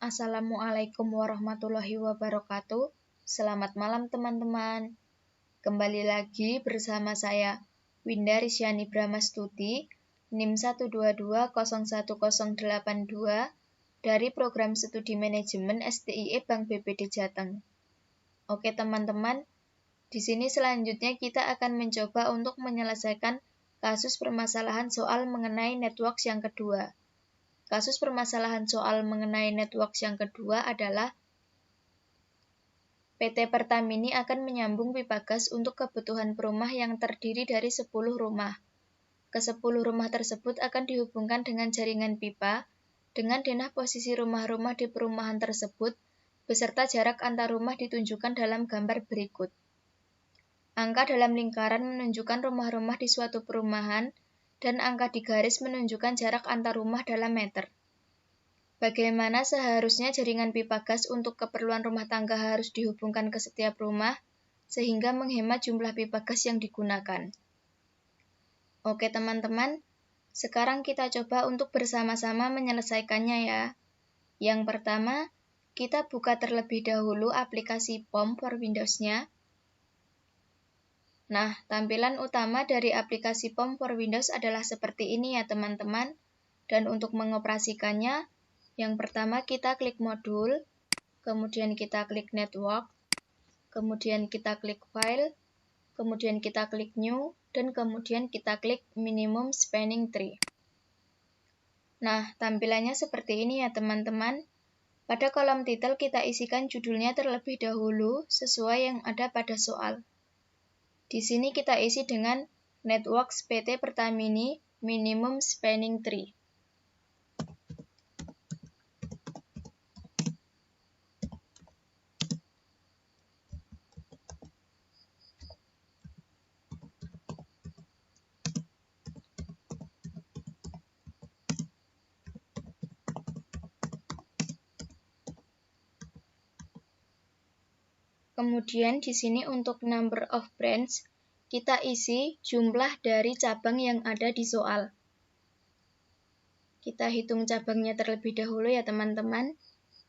Assalamualaikum warahmatullahi wabarakatuh. Selamat malam teman-teman. Kembali lagi bersama saya Winda Risyani Brahmastuti, NIM 122011082 dari Program Studi Manajemen STIE Bank BPD Jateng. Oke teman-teman, di sini selanjutnya kita akan mencoba untuk menyelesaikan kasus permasalahan soal mengenai networks yang kedua. Kasus permasalahan soal mengenai networks yang kedua adalah PT Pertamini akan menyambung pipa gas untuk kebutuhan perumah yang terdiri dari 10 rumah. Ke-10 rumah tersebut akan dihubungkan dengan jaringan pipa dengan denah posisi rumah-rumah di perumahan tersebut beserta jarak antar rumah ditunjukkan dalam gambar berikut. Angka dalam lingkaran menunjukkan rumah-rumah di suatu perumahan dan angka di garis menunjukkan jarak antar rumah dalam meter. Bagaimana seharusnya jaringan pipa gas untuk keperluan rumah tangga harus dihubungkan ke setiap rumah, sehingga menghemat jumlah pipa gas yang digunakan. Oke teman-teman, sekarang kita coba untuk bersama-sama menyelesaikannya ya. Yang pertama, kita buka terlebih dahulu aplikasi POM for Windows-nya. Nah, tampilan utama dari aplikasi POM for Windows adalah seperti ini ya teman-teman. Dan untuk mengoperasikannya, yang pertama kita klik modul, kemudian kita klik network, kemudian kita klik file, kemudian kita klik new, dan kemudian kita klik minimum spanning tree. Nah, tampilannya seperti ini ya teman-teman. Pada kolom titel kita isikan judulnya terlebih dahulu sesuai yang ada pada soal. Di sini kita isi dengan Networks PT Pertamini Minimum Spanning Tree. Kemudian di sini untuk number of branch, kita isi jumlah dari cabang yang ada di soal. Kita hitung cabangnya terlebih dahulu ya teman-teman.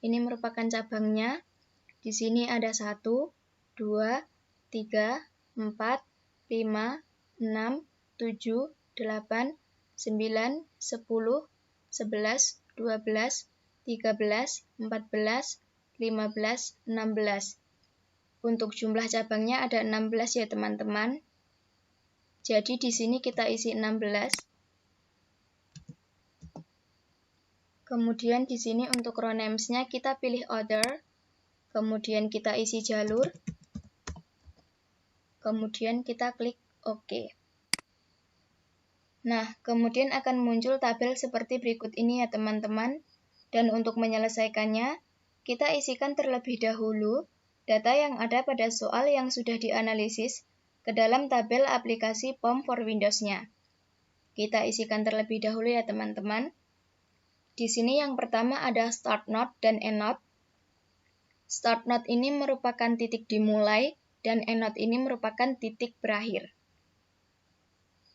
Ini merupakan cabangnya. Di sini ada 1, 2, 3, 4, 5, 6, 7, 8, 9, 10, 11, 12, 13, 14, 15, 16. Untuk jumlah cabangnya ada 16 ya teman-teman. Jadi di sini kita isi 16. Kemudian di sini untuk row names-nya kita pilih order. Kemudian kita isi jalur. Kemudian kita klik OK. Nah, kemudian akan muncul tabel seperti berikut ini ya teman-teman. Dan untuk menyelesaikannya, kita isikan terlebih dahulu data yang ada pada soal yang sudah dianalisis ke dalam tabel aplikasi POM for Windows-nya. Kita isikan terlebih dahulu ya teman-teman. Di sini yang pertama ada start node dan end node. Start node ini merupakan titik dimulai dan end node ini merupakan titik berakhir.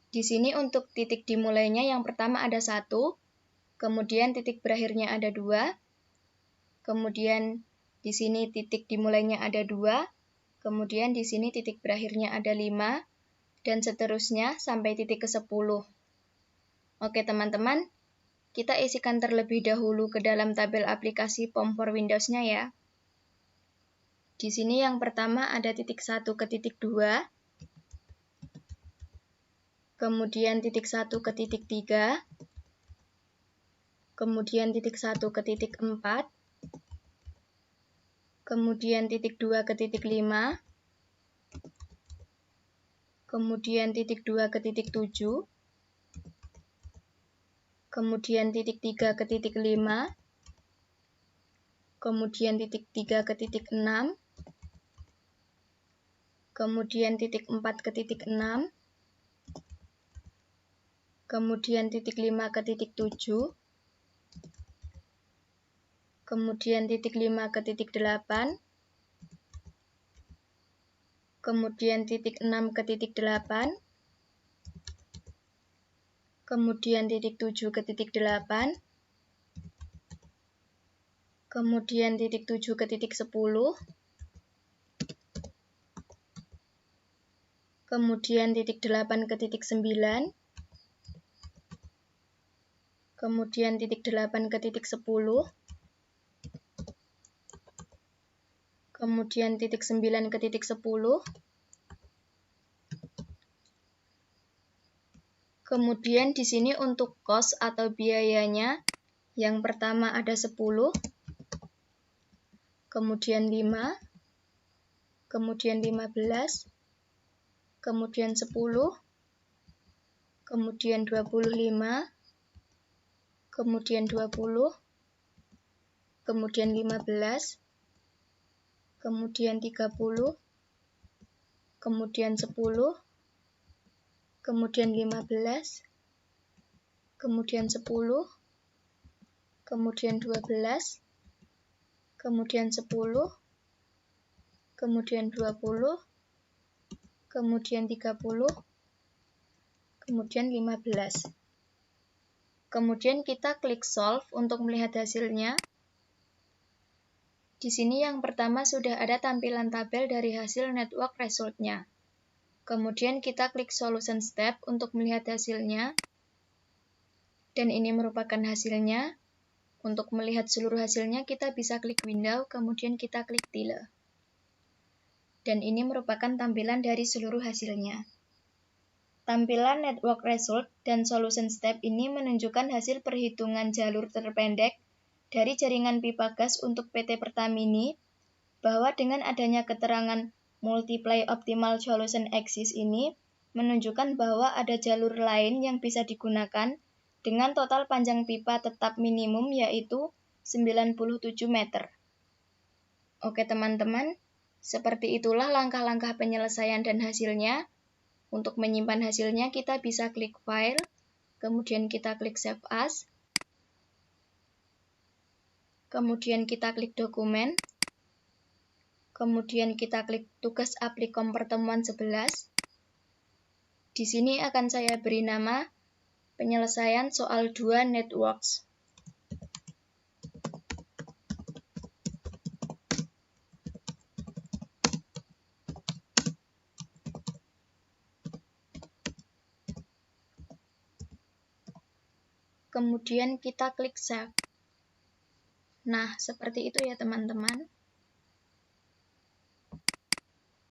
Di sini untuk titik dimulainya yang pertama ada 1, kemudian titik berakhirnya ada 2, kemudian di sini titik dimulainya ada 2, kemudian di sini titik berakhirnya ada 5, dan seterusnya sampai titik ke-10. Oke teman-teman, kita isikan terlebih dahulu ke dalam tabel aplikasi POM for Windows-nya ya. Di sini yang pertama ada titik 1 ke titik 2, kemudian titik 1 ke titik 3, kemudian titik 1 ke titik 4, kemudian titik 2 ke titik 5, kemudian titik 2 ke titik 7, kemudian titik 3 ke titik 5, kemudian titik 3 ke titik 6, kemudian titik 4 ke titik 6, kemudian titik 5 ke titik 7, kemudian titik 5 ke titik 8, kemudian titik 6 ke titik 8, kemudian titik 7 ke titik 8, kemudian titik 7 ke titik 10, kemudian titik 8 ke titik 9, kemudian titik 8 ke titik 10, kemudian titik 9 ke titik 10, kemudian di sini untuk kos atau biayanya, yang pertama ada 10, kemudian 5, kemudian 15, kemudian 10, kemudian 25, kemudian 20, kemudian 15, kemudian 30, kemudian 10, kemudian 15, kemudian 10, kemudian 12, kemudian 10, kemudian 20, kemudian 30, kemudian 15. Kemudian kita klik solve untuk melihat hasilnya. Di sini yang pertama sudah ada tampilan tabel dari hasil network result-nya. Kemudian kita klik solution step untuk melihat hasilnya. Dan ini merupakan hasilnya. Untuk melihat seluruh hasilnya, kita bisa klik window, kemudian kita klik tile. Dan ini merupakan tampilan dari seluruh hasilnya. Tampilan network result dan solution step ini menunjukkan hasil perhitungan jalur terpendek dari jaringan pipa gas untuk PT Pertamini, bahwa dengan adanya keterangan multiply optimal solution axis ini, menunjukkan bahwa ada jalur lain yang bisa digunakan dengan total panjang pipa tetap minimum yaitu 97 meter. Oke teman-teman, seperti itulah langkah-langkah penyelesaian dan hasilnya. Untuk menyimpan hasilnya kita bisa klik file, kemudian kita klik save as, kemudian kita klik dokumen, kemudian kita klik tugas applikom pertemuan 11. Di sini akan saya beri nama penyelesaian soal 2 networks. Kemudian kita klik save. Nah, seperti itu ya teman-teman.